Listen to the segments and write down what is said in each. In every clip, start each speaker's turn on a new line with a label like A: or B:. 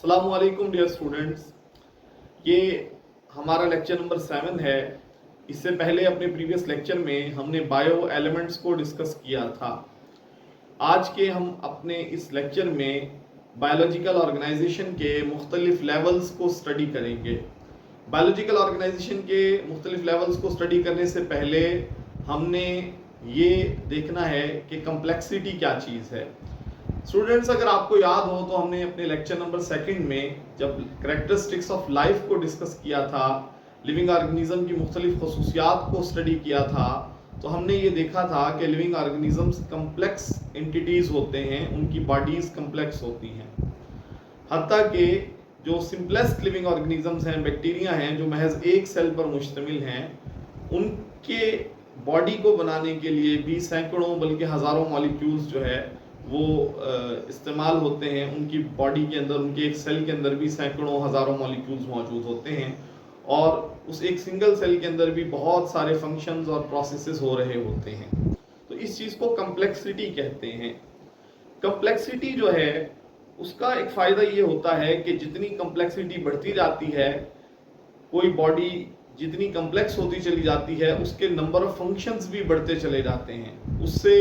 A: अस्सलामुअलैकुम dear students, ये हमारा लेक्चर नंबर 7 है। इससे पहले अपने प्रीवियस लेक्चर में हमने बायो एलिमेंट्स को डिस्कस किया था। आज के हम अपने इस लेक्चर में बायोलॉजिकल ऑर्गेनाइजेशन के मुख्तलिफ लेवल्स को स्टडी करेंगे। बायोलॉजिकल ऑर्गेनाइजेशन के मुख्तलिफ लेवल्स को स्टडी करने से पहले हमने ये देखना है कि कम्प्लेक्सिटी क्या चीज़ है। स्टूडेंट्स, अगर आपको याद हो तो हमने अपने लेक्चर नंबर 2 में जब कैरेक्टरिस्टिक्स ऑफ लाइफ को डिस्कस किया था, लिविंग ऑर्गेनिज्म की मुख्तलिफ खसूसियात को स्टडी किया था, तो हमने ये देखा था कि लिविंग ऑर्गेनिजम्स कम्प्लेक्स एंटिटीज़ होते हैं, उनकी बॉडीज़ कम्प्लेक्स होती हैं। हत्ता कि जो सिंपलेस्ट लिविंग ऑर्गेनिजम्स हैं, बैक्टीरिया हैं, जो महज एक सेल पर मुश्तमिल हैं, उनके बॉडी को बनाने के लिए भी सैकड़ों बल्कि हज़ारों मॉलिक्यूल्स जो है वो इस्तेमाल होते हैं। उनकी बॉडी के अंदर, उनके एक सेल के अंदर भी सैकड़ों हज़ारों मॉलिक्यूल्स मौजूद होते हैं और उस एक सिंगल सेल के अंदर भी बहुत सारे फंक्शंस और प्रोसेसेस हो रहे होते हैं। तो इस चीज़ को कम्प्लेक्सिटी कहते हैं। कम्प्लेक्सिटी जो है उसका एक फ़ायदा ये होता है कि जितनी कम्प्लेक्सिटी बढ़ती जाती है, कोई बॉडी जितनी कम्प्लेक्स होती चली जाती है, उसके नंबर ऑफ फंक्शंस भी बढ़ते चले जाते हैं। उससे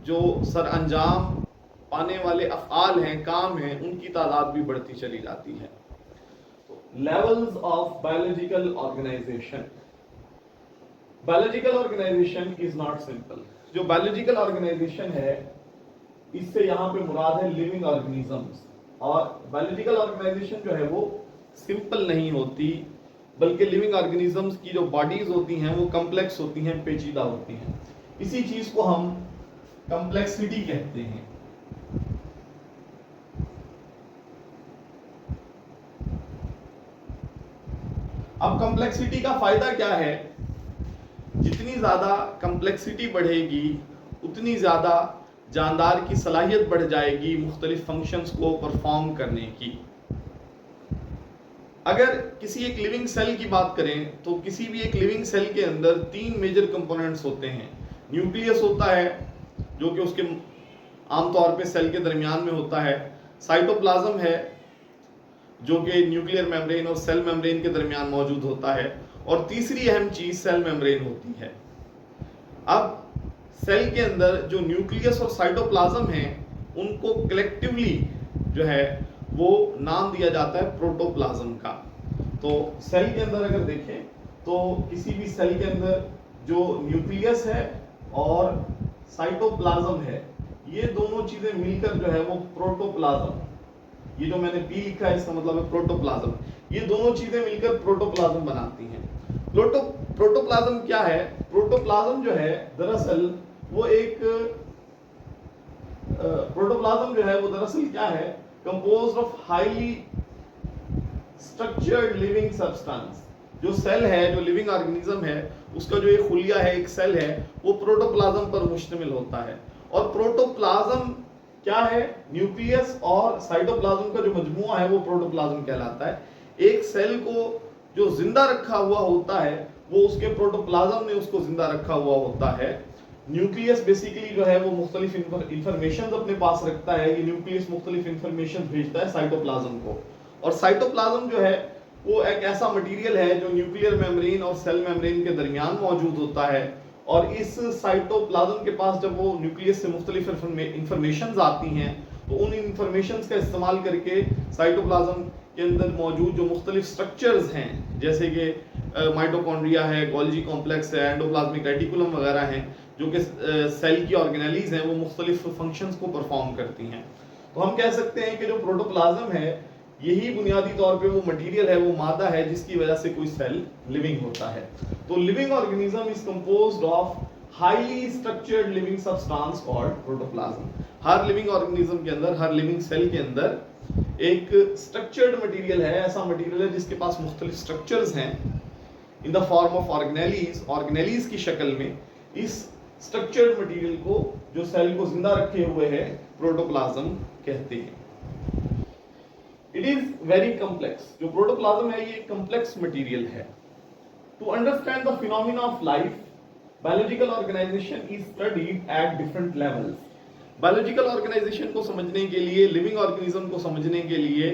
A: जो सर अंजाम पाने वाले अफ़आल हैं, काम हैं, उनकी तादाद भी बढ़ती चली जाती है। Levels of biological organization. Biological organization is not simple. जो बायोलॉजिकल ऑर्गेनाइजेशन है, इससे यहाँ पे मुराद है लिविंग ऑर्गेनिजम्स। और बायोलॉजिकल ऑर्गेनाइजेशन जो है वो सिंपल नहीं होती, बल्कि लिविंग ऑर्गेनिजम्स की जो बॉडीज होती हैं वो कम्प्लेक्स होती हैं, पेचीदा होती हैं। इसी चीज को हम कम्प्लेक्सिटी कहते हैं। अब कम्प्लेक्सिटी का फायदा क्या है? जितनी ज्यादा कम्प्लेक्सिटी बढ़ेगी उतनी ज्यादा जानदार की सलाहियत बढ़ जाएगी मुख्तलिफ फंक्शंस को परफॉर्म करने की। अगर किसी एक लिविंग सेल की बात करें तो किसी भी एक लिविंग सेल के अंदर 3 मेजर कंपोनेंट्स होते हैं। न्यूक्लियस होता है जो कि उसके आमतौर पे सेल के दरमियान में होता है। साइटोप्लाज्म है जो कि न्यूक्लियर मेम्ब्रेन और सेल मेम्ब्रेन के दरमियान मौजूद होता है। और तीसरी अहम चीज सेल मेम्ब्रेन होती है। अब सेल के अंदर जो न्यूक्लियस और साइटोप्लाज्म है, उनको कलेक्टिवली जो है वो नाम दिया जाता है प्रोटोप्लाज्म का। तो सेल के अंदर अगर देखें तो किसी भी सेल के अंदर जो न्यूक्लियस है और साइटोप्लाज्म है, ये दोनों चीजें मिलकर जो है वो प्रोटोप्लाज्म, ये जो मैंने पी लिखा है इसका मतलब है प्रोटोप्लाज्म, ये दोनों चीजें मिलकर प्रोटोप्लाज्म बनाती हैं। प्रोटोप्लाज्म क्या है? प्रोटोप्लाज्म जो है दरअसल वो एक प्रोटोप्लाज्म जो है वो दरअसल क्या है? Composed of highly structured living substance. जो सेल है, जो लिविंग ऑर्गेनिज्म है, उसका जो एक खुलिया है, एक सेल है, वो प्रोटोप्लाज्म पर मुश्तमिल होता है। और प्रोटोप्लाज्म क्या है? न्यूक्लियस और साइटोप्लाज्म का जो मजमुआ है वो प्रोटोप्लाज्म कहलाता है। एक सेल को जो जिंदा रखा हुआ होता है वो उसके प्रोटोप्लाज्म ने उसको जिंदा रखा हुआ होता है। न्यूक्लियस बेसिकली जो है वो मुख्तलिफ इंफॉर्मेशन अपने पास रखता है। ये न्यूक्लियस मुख्तलिफ इंफॉर्मेशन भेजता है साइटोप्लाज्म को। और साइटोप्लाज्म जो है वो एक ऐसा मटेरियल है जो न्यूक्लियर मेम्ब्रेन और सेल मेम्ब्रेन के दरमियान मौजूद होता है। और इस साइटोप्लाज्म के पास जब वो न्यूक्लियस से मुख्तलिफ इंफॉर्मेशन आती हैं तो उन इंफॉर्मेशन का इस्तेमाल करके साइटोप्लाज्म के अंदर मौजूद जो मुख्तलिफ स्ट्रक्चर्स हैं, जैसे कि माइटोकॉन्ड्रिया है, गोल्जी कॉम्प्लेक्स है, एंडोप्लाज्मिक रेटिकुलम वगैरह हैं, जो कि सेल की ऑर्गेनेलीज हैं, वो मुख्तलिफ फंक्शंस को परफॉर्म करती हैं। तो हम कह सकते हैं कि जो प्रोटोप्लाज्म है यही बुनियादी तौर पे वो मटेरियल है, वो मादा है जिसकी वजह से कोई सेल लिविंग होता है। तो living organism is composed of highly structured living substance called protoplasm. Her living organism के अंदर, हर लिविंग सेल के अंदर एक स्ट्रक्चर्ड मटेरियल है, ऐसा मटेरियल है जिसके पास मुख्तलिफ स्ट्रक्चर्स हैं in the form of organelles, organelles की शक्ल में। इस स्ट्रक्चर्ड मटेरियल को, जो सेल को जिंदा रखे हुए है, प्रोटोप्लाज्म कहते हैं। It is very complex. जो प्रोटोप्लाज्म है ये कम्प्लेक्स मटेरियल है। To understand the phenomena of life, biological organization is studied at different levels. Biological organization को समझने के लिए, लिविंग ऑर्गेनिज्म को समझने के लिए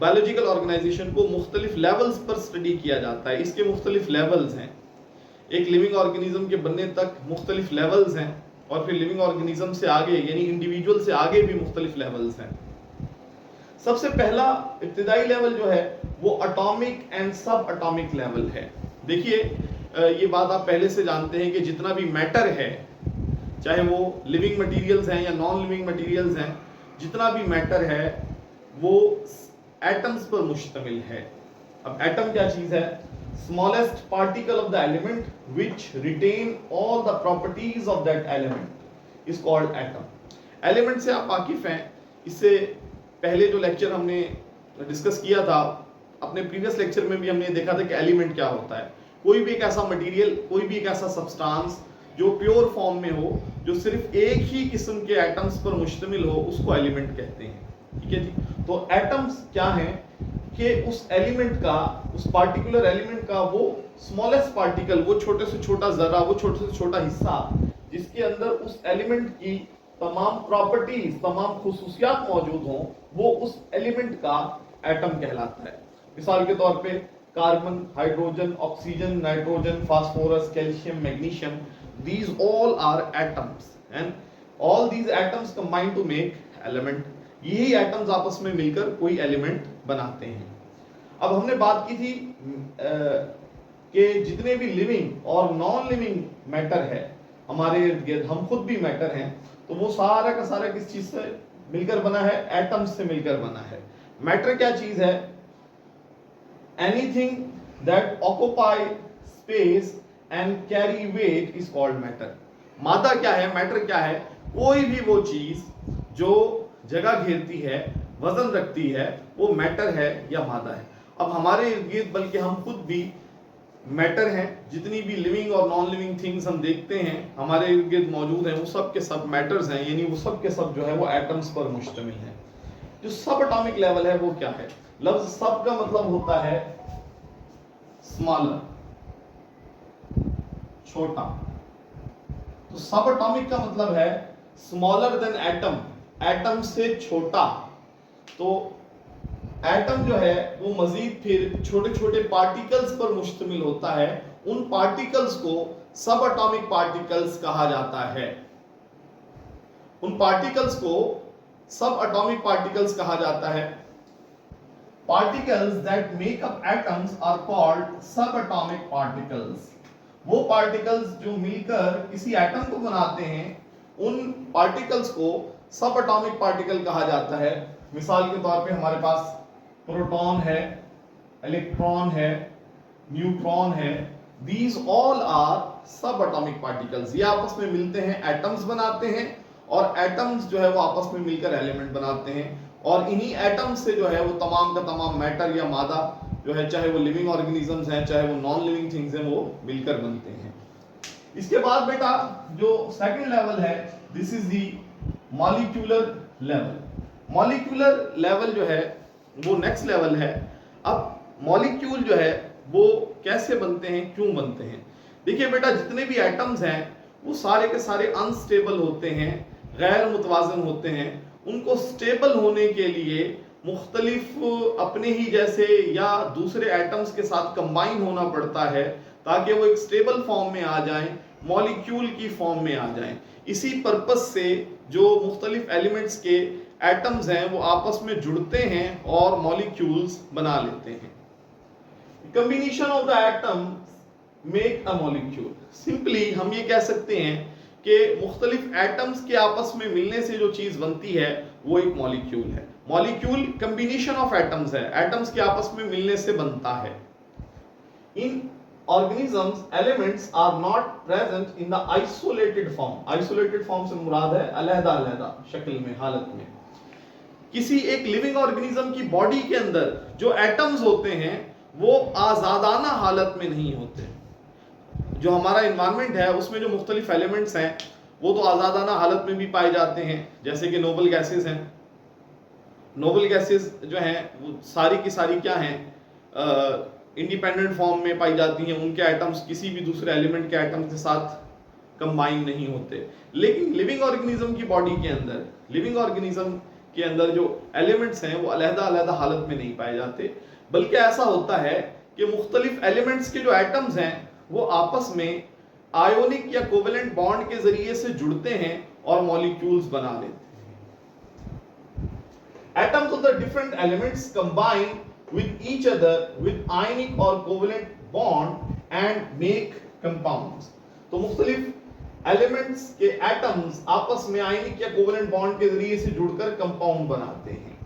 A: बायोलॉजिकल ऑर्गेनाइजेशन को मुख्तलिफ लेवल्स पर स्टडी किया जाता है। इसके मुख्तलिफ लेवल्स हैं। एक लिविंग ऑर्गेनिज्म के बनने तक मुख्तलिफ लेवल्स हैं, और फिर लिविंग ऑर्गेनिज्म से आगे यानी इंडिविजुअल से आगे भी मुख्तलिफ लेवल्स हैं। सबसे पहला इब्तिदाई लेवल जो है वो एटॉमिक एंड सब एटॉमिक लेवल है। देखिए ये बात आप पहले से जानते हैं कि जितना भी मैटर है, चाहे वो लिविंग मटेरियल्स हैं या नॉन लिविंग मटेरियल्स हैं, जितना भी मैटर है वो एटम्स पर मुश्तमिल है। अब एटम क्या चीज है? Smallest particle of the element which retain all the properties of that element is called atom. Element से आप वाकिफ हैं। इससे पहले जो लेक्चर हमने डिस्कस किया था, अपने प्रीवियस लेक्चर में भी हमने देखा था कि एलिमेंट क्या होता है। कोई भी एक ऐसा मटेरियल, कोई भी एक ऐसा सब्सटेंस जो प्योर फॉर्म में हो, जो सिर्फ एक ही किस्म के एटम्स पर मुश्तमिल हो, उसको एलिमेंट कहते हैं। ठीक है जी। तो एटम्स क्या है कि उस एलिमेंट का, उस पार्टिकुलर एलिमेंट का वो स्मॉलेस्ट पार्टिकल, वो छोटे से छोटा जरा, वो छोटे से छोटा हिस्सा जिसके अंदर उस एलिमेंट की तमाम प्रॉपर्टीज, तमाम खुसूसियात मौजूद हों, वो उस एलिमेंट का एटम कहलाता है। मिसाल के तौर पे carbon, hydrogen, oxygen, nitrogen, phosphorus, calcium, magnesium, these all are atoms and all these atoms combine to make element। यही एटम्स आपस में मिलकर कोई एलिमेंट बनाते हैं। अब हमने बात की थी कि जितने भी लिविंग और नॉन लिविंग मैटर है हमारे इर्द गिर्द, हम खुद भी मैटर हैं, तो वो सारा का सारा किस चीज से मिलकर बना है? एटम्स से मिलकर बना है। मैटर क्या चीज है? Anything that occupy space and carry weight is called matter. मादा क्या है? मैटर क्या है? कोई भी वो चीज जो जगह घेरती है, वजन रखती है, वो मैटर है या मादा है। अब हमारे इर्द गिर्द, बल्कि हम खुद भी मैटर हैं। जितनी भी लिविंग और नॉन लिविंग थिंग्स हम देखते हैं हमारे इर्द गिर्द मौजूद हैं, वो सब के सब मैटर्स हैं, यानी वो सब के सब जो है वो एटम्स पर मुश्तमिल हैं। जो सब एटॉमिक लेवल है वो क्या है? लफ्ज सब का मतलब होता है स्मॉलर, छोटा। तो सब एटॉमिक का मतलब है स्मॉलर देन एटम, एटम से छोटा। तो एटम जो है वो मजीद फिर छोटे छोटे पार्टिकल्स पर मुश्तमिल होता है। उन पार्टिकल्स को सब एटॉमिक पार्टिकल्स कहा जाता है। उन पार्टिकल्स को सब एटॉमिक पार्टिकल्स कहा जाता है। Particles that make up atoms are called subatomic particles. वो पार्टिकल्स जो मिलकर किसी एटम को बनाते हैं, उन पार्टिकल्स को सब एटॉमिक पार्टिकल कहा जाता है। मिसाल के तौर पे हमारे पास प्रोटॉन है, इलेक्ट्रॉन है, न्यूट्रॉन है। दीज ऑल आर सब एटॉमिक पार्टिकल्स। ये आपस में मिलते हैं, एटम्स बनाते हैं, और एटम्स जो है वो आपस में मिलकर एलिमेंट बनाते हैं। और इन्हीं एटम्स से जो है वो तमाम का तमाम मैटर या मादा जो है, चाहे वो लिविंग ऑर्गेनिजम्स हैं, चाहे वो नॉन लिविंग थिंग्स हैं, वो मिलकर बनते हैं। इसके बाद बेटा जो सेकंड लेवल है, this is the molecular level. Molecular level जो है वो नेक्स्ट लेवल है। अब मॉलिक्यूल जो है वो कैसे बनते हैं, क्यों बनते हैं? देखिए बेटा, जितने भी एटम्स हैं वो सारे के सारे अनस्टेबल होते हैं, गैर मुतवाजन होते हैं। उनको स्टेबल होने के लिए मुख्तलिफ अपने ही जैसे या दूसरे एटम्स के साथ कंबाइन होना पड़ता है, ताकि वो एक स्टेबल फॉर्म में आ जाएं, मॉलिक्यूल की फॉर्म में आ जाएं। इसी पर्पस से जो मुख्तलिफ एलिमेंट्स के एटम्स हैं वो आपस में जुड़ते हैं और मॉलिक्यूल्स बना लेते हैं। Combination of the atoms make a molecule. Simply हम ये कह सकते हैं कि मुख्तलिफ एटम्स के आपस में मिलने से जो चीज बनती है वो एक मॉलिक्यूल है। मॉलिक्यूल कॉम्बिनेशन ऑफ एटम्स है, एटम्स के आपस में मिलने से बनता है। इन organisms elements are not present in the isolated form। isolated form से मुराद है अलग-अलग शक्ल में, हालत में। किसी एक लिविंग ऑर्गेनिज्म की बॉडी के अंदर जो एटम्स होते हैं वो आजादाना हालत में नहीं होते। जो हमारा एनवायरनमेंट है उसमें जो मुख्तलिफ एलिमेंट्स हैं वो तो आजादाना हालत में भी पाए जाते हैं, जैसे कि नोबल गैसेस हैं। नोबल गैसेस जो हैं वो सारी की सारी क्या हैं, इंडिपेंडेंट फॉर्म में पाई जाती हैं। उनके एटम्स किसी भी दूसरे एलिमेंट के एटम के साथ कंबाइन नहीं होते। लेकिन लिविंग ऑर्गेनिज्म की बॉडी के अंदर, लिविंग ऑर्गेनिज्म के अंदर जो एलिमेंट्स हैं वो अलग-अलग हालत में नहीं पाए जाते, बल्कि ऐसा होता है कि मुख्तलिफ एलिमेंट्स के जो एटम्स हैं वो आपस में आयोनिक या कोवेलेंट बॉन्ड के जरिए से जुड़ते हैं और मॉलिक्यूल्स बना लेते हैं। Atoms of the different elements combine with each other with ionic or covalent bond and make compounds। तो मुख्तलिफ एलिमेंट्स के एटम्स आपस में आयनिक या कोवेलेंट बॉन्ड के जरिए से जुड़कर कंपाउंड बनाते हैं।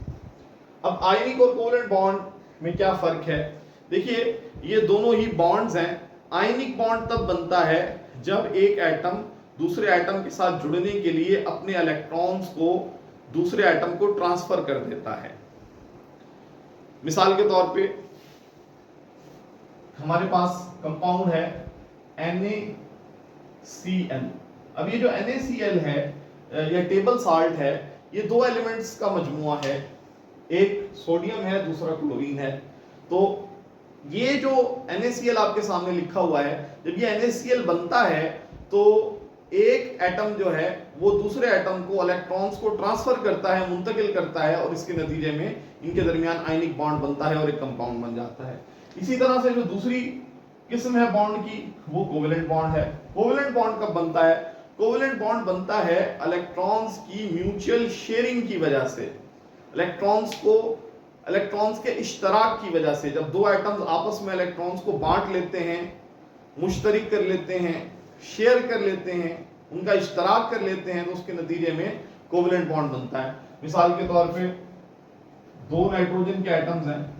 A: अब आयनिक और कोवेलेंट बॉन्ड में क्या फर्क है? देखिए, ये दोनों ही बॉन्ड्स हैं। आयनिक बॉन्ड तब बनता है जब एक एटम दूसरे एटम के साथ जुड़ने के लिए अपने इलेक्ट्रॉन्स को दूसरे एटम को ट्रांसफर कर देता है। मिसाल के तौर पे हमारे पास कंपाउंड है NaCl। अब ये जो NaCl है या टेबल साल्ट है, ये दो एलिमेंट्स का मजमुआ है, एक सोडियम है, दूसरा क्लोरीन है। तो ये जो NaCl आपके सामने लिखा हुआ है, जब ये NaCl बनता है तो एक एटम जो है वो दूसरे एटम को इलेक्ट्रॉन्स को ट्रांसफर करता है, मुंतकिल करता है, और इसके नतीजे में इनके दरमियान आयनिक बॉन्ड बनता है और एक कंपाउंड बन जाता है। इसी तरह से जो दूसरी किस्म है बॉन्ड की, वो कोवेलेंट बॉन्ड है। कोवेलेंट बॉन्ड कब बनता है? कोवेलेंट बॉन्ड बनता है इलेक्ट्रॉन्स की म्यूचुअल शेयरिंग की वजह से, इलेक्ट्रॉन्स के इश्तराक की वजह से। जब दो एटम्स आपस में इलेक्ट्रॉन्स को बांट लेते हैं, मुश्तरिक कर लेते हैं, शेयर कर लेते हैं, उनका इश्तराक कर लेते हैं, तो उसके नतीजे में कोवेलेंट बॉन्ड बनता है। मिसाल के तौर पे दो नाइट्रोजन के एटम्स हैं,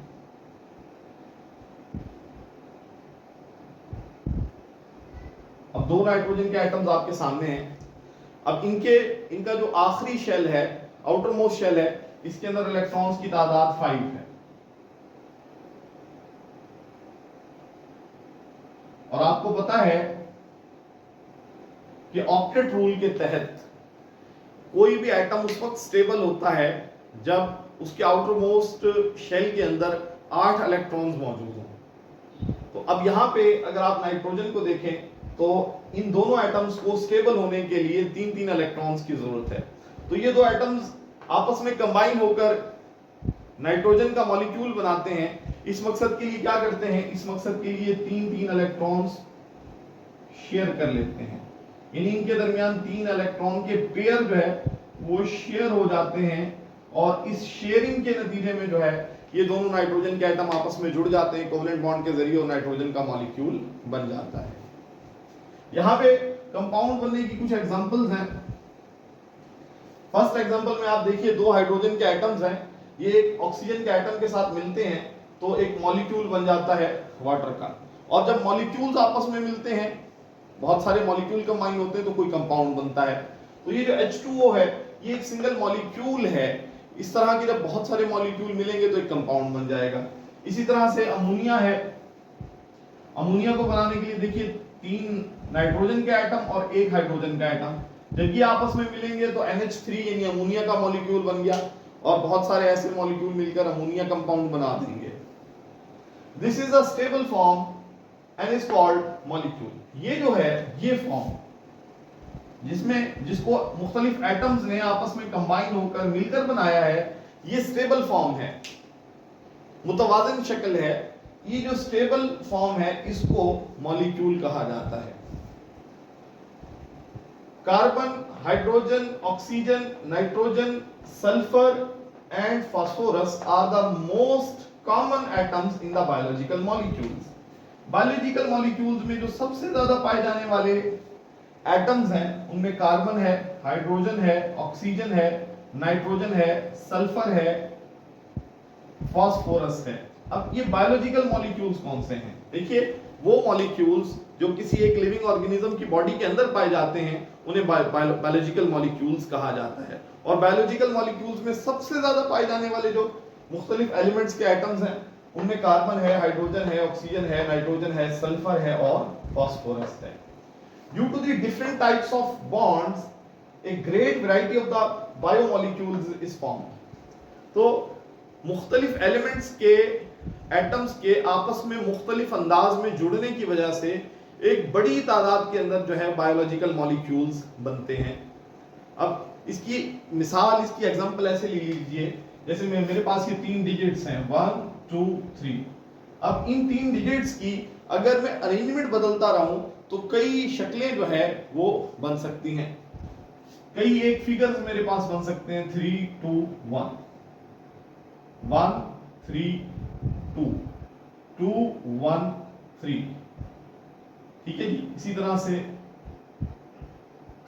A: अब दो नाइट्रोजन के एटम्स आपके सामने हैं। अब इनका जो आखिरी शेल है, आउटर मोस्ट शेल है, इसके अंदर इलेक्ट्रॉन्स की तादाद 5 है। और आपको पता है कि ऑक्टेट रूल के तहत कोई भी एटम उस वक्त स्टेबल होता है जब उसके आउटर मोस्ट शेल के अंदर 8 इलेक्ट्रॉन्स मौजूद हों। तो अब यहां पे अगर आप नाइट्रोजन को देखें तो इन दोनों एटम्स को स्टेबल होने के लिए 3-3 इलेक्ट्रॉन्स की जरूरत है। तो ये दो एटम्स आपस में कंबाइन होकर नाइट्रोजन का मॉलिक्यूल बनाते हैं। इस मकसद के लिए क्या करते हैं? इस मकसद के लिए 3-3 इलेक्ट्रॉन्स शेयर कर लेते हैं, यानी इनके दरमियान 3 इलेक्ट्रॉन के पेयर जो है वो शेयर हो जाते हैं, और इस शेयरिंग के नतीजे में जो है ये दोनों नाइट्रोजन के एटम आपस में जुड़ जाते हैं कोवेलेंट बॉन्ड के जरिए, और नाइट्रोजन का मॉलिक्यूल बन जाता है। यहां पे कंपाउंड बनने की कुछ एग्जांपल्स हैं। फर्स्ट एग्जांपल में आप देखिए, दो हाइड्रोजन के एटम्स हैं, ये एक ऑक्सीजन के एटम के साथ मिलते हैं तो एक मॉलिक्यूल बन जाता है वाटर का। और जब मॉलिक्यूल्स आपस में मिलते हैं, बहुत सारे मॉलिक्यूल कंबाइन होते हैं तो कोई कंपाउंड बनता है। तो ये जो H2O है ये एक सिंगल मॉलिक्यूल है। इस तरह के जब बहुत सारे मॉलिक्यूल मिलेंगे तो एक कंपाउंड बन जाएगा। इसी तरह से अमोनिया है, अमोनिया को बनाने के लिए देखिए 3 नाइट्रोजन के एटम और एक हाइड्रोजन का एटम, जब ये आपस में मिलेंगे तो NH3 यानी अमोनिया का मॉलिक्यूल बन गया, और बहुत सारे ऐसे मॉलिक्यूल मिलकर अमोनिया कंपाउंड बना देंगे। This is a stable form and is called molecule. ये जो है ये फॉर्म जिसको मुख्तलिफ एटम्स ने आपस में कंबाइन होकर मिलकर बनाया है, ये स्टेबल फॉर्म है, मुतवाज़िन शक्ल है। ये जो स्टेबल फॉर्म है इसको मॉलिक्यूल कहा जाता है। Carbon, hydrogen, oxygen, nitrogen, sulphur and phosphorus are the most common atoms in the biological molecules. Biological molecules में जो सबसे ज्यादा पाए जाने वाले एटम्स हैं उनमें कार्बन है, हाइड्रोजन है, ऑक्सीजन है, नाइट्रोजन है, सल्फर है, फास्फोरस है। अब ये बायोलॉजिकल मॉलिक्यूल्स कौन से हैं? देखिए, वो मॉलिक्यूल्स जो किसी एक लिविंग ऑर्गेनिज्म की बॉडी के अंदर पाए जाते हैं उन्हें बायोलॉजिकल मॉलिक्यूल्स कहा जाता है। और बायोलॉजिकल मॉलिक्यूल्स में सबसे ज्यादा पाए जाने वाले जो मुख्तलिफ एलिमेंट्स के एटम्स हैं उनमें कार्बन है, हाइड्रोजन है, ऑक्सीजन है, नाइट्रोजन है, सल्फर है और फास्फोरस है। Due to the different types of bonds, a great variety of the biomolecules is formed. तो मुख्तलिफ एलिमेंट्स के एटम्स के आपस में मुख्तलिफ अंदाज में जुड़ने की वजह से एक बड़ी तादाद के अंदर जो है बायोलॉजिकल मॉलिक्यूल्स बनते हैं। अब इसकी मिसाल, इसकी एग्जांपल ऐसे ले लीजिए, जैसे मेरे पास ये 3 डिजिट्स हैं 1 2 3। अब इन 3 डिजिट्स की अगर मैं अरेंजमेंट बदलता रहूं तो कई शक्लें जो है वो बन सकती हैं, कई एक फिगर्स मेरे पास बन सकते हैं 3 2 1 1 3 2 2 1 3, ठीक है जी। इसी तरह से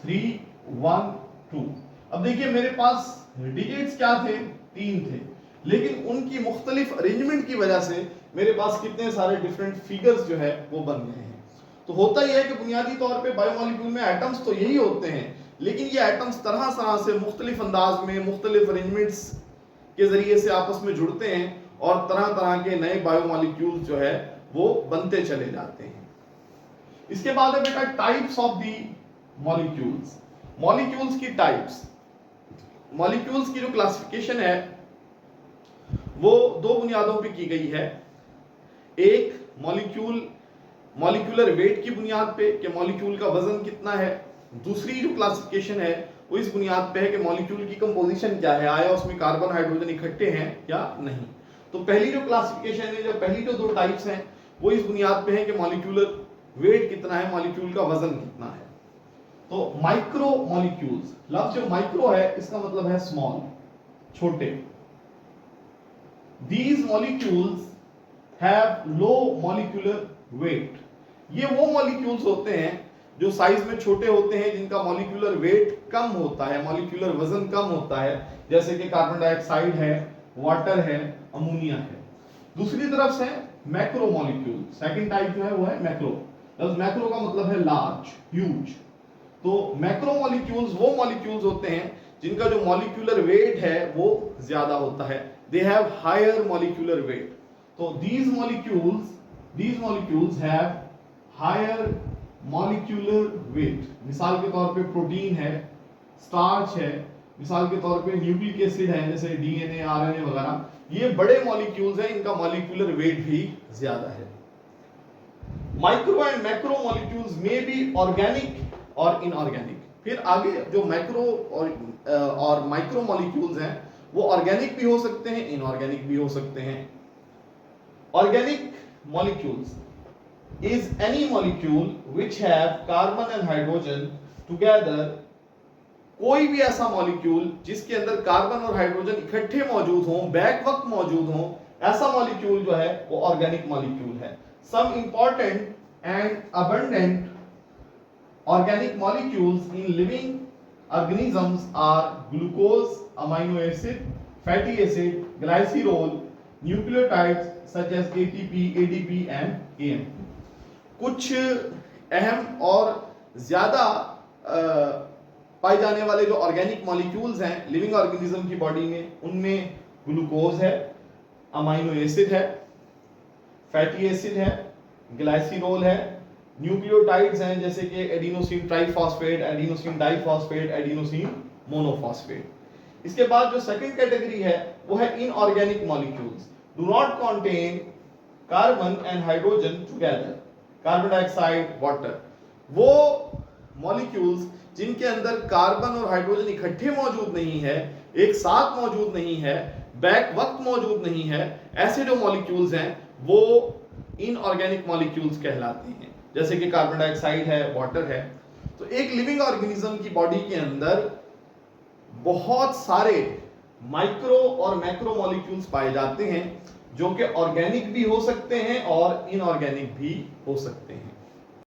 A: 3 1 2। अब देखिए मेरे पास डिजिट्स क्या थे, 3 थे, लेकिन उनकी मुख्तलिफ अरेंजमेंट की वजह से मेरे पास कितने सारे डिफरेंट फिगर्स जो है वो बन गए हैं। तो होता यह है कि बुनियादी तौर पे बायोमॉलिक्यूल में एटम्स तो यही होते हैं, लेकिन ये एटम्स तरह तरह से मुख्तलिफ अंदाज में मुख्तलिफ अरेंजमेंट्स के जरिए से आपस में जुड़ते हैं और तरह तरह के नए बायोमॉलिक्यूल्स जो है वो बनते चले जाते हैं। इसके बाद है बेटा types of the molecules. Molecules की टाइप्स, मॉलिक्यूल्स की जो क्लासिफिकेशन है वो 2 बुनियादों पे की गई है। एक मॉलिक्यूलर वेट की बुनियाद पे कि मॉलिक्यूल का वजन कितना है। दूसरी जो क्लासिफिकेशन है वो इस बुनियाद पे है कि मॉलिक्यूल की कंपोजिशन क्या है, आया उसमें कार्बन हाइड्रोजन इकट्ठे हैं या नहीं। तो पहली जो क्लासिफिकेशन है, जो पहली जो 2 टाइप्स हैं वो इस बुनियाद पे है कि मॉलिक्यूलर वेट कितना है, मॉलिक्यूल का वजन कितना है। तो माइक्रो मॉलिक्यूल्स, लफ्ज जो माइक्रो है इसका मतलब है स्मॉल, छोटे। These molecules have low molecular weight। ये वो मॉलिक्यूल्स होते हैं जो साइज में छोटे होते हैं, जिनका मॉलिक्यूलर वेट कम होता है, मॉलिक्यूलर वजन कम होता है, जैसे कि कार्बन डाइऑक्साइड है, वाटर है, अमोनिया है। दूसरी तरफ से मैक्रो मॉलिक्यूल, सेकंड टाइप जो है वो है मैक्रो। मैक्रो का मतलब है लार्ज, ह्यूज। तो मैक्रो मॉलिक्यूल्स वो मॉलिक्यूल्स होते हैं जिनका जो मॉलिक्यूलर वेट है वो ज्यादा होता है, they have higher molecular weight। तो these molecules have higher molecular weight। मिसाल के तौर पे प्रोटीन है, स्टार्च है, मिसाल के तौर पे न्यूक्लिक एसिड है जैसे डीएनए, आरएनए वगैरह, ये बड़े मॉलिक्यूल्स हैं, इनका मॉलिक्यूलर वेट भी ज्यादा है। माइक्रो एंड मैक्रो मॉलिक्यूल्स में बी ऑर्गेनिक और इनऑर्गेनिक। फिर आगे जो मैक्रो और माइक्रो मॉलिक्यूल्स हैं वो ऑर्गेनिक भी हो सकते हैं, इनऑर्गेनिक भी हो सकते हैं। Organic molecules is any molecule which have carbon and hydrogen together. कोई भी ऐसा मॉलिक्यूल जिसके अंदर कार्बन और हाइड्रोजन इकट्ठे मौजूद हों, बैक वक्त मौजूद हों, ऐसा मॉलिक्यूल जो है वो ऑर्गेनिक मॉलिक्यूल है। Some important and abundant organic molecules in living organisms are glucose, amino acid, fatty acid, glycerol, nucleotides such as ATP, ADP and AMP। कुछ अहम और ज्यादा पाए जाने वाले जो ऑर्गेनिक मॉलिक्यूल्स हैं लिविंग ऑर्गेनिज्म की बॉडी में, उनमें ग्लूकोज है, अमाइनो एसिड है, फैटी एसिड है, ग्लाइसिरोल है, न्यूक्लियोटाइड्स हैं जैसे कि adenosine triphosphate, adenosine diphosphate, adenosine monophosphate. इसके बाद जो सेकंड कैटेगरी है वो है inorganic molecules do not contain carbon and hydrogen together, carbon dioxide, water. वो मॉलिक्यूल्स जिनके अंदर कार्बन और हाइड्रोजन इकट्ठे मौजूद नहीं है, एक साथ मौजूद नहीं है, बैक वक्त मौजूद नहीं है, ऐसे जो मॉलिक्यूल्स हैं वो इनऑर्गेनिक मॉलिक्यूल्स कहलाते हैं, जैसे कि कार्बन डाइऑक्साइड है, वाटर है। तो एक लिविंग ऑर्गेनिज्म की बॉडी के अंदर बहुत सारे माइक्रो और मैक्रो मॉलिक्यूल्स पाए जाते हैं जो कि ऑर्गेनिक भी हो सकते हैं और इनऑर्गेनिक भी हो सकते हैं।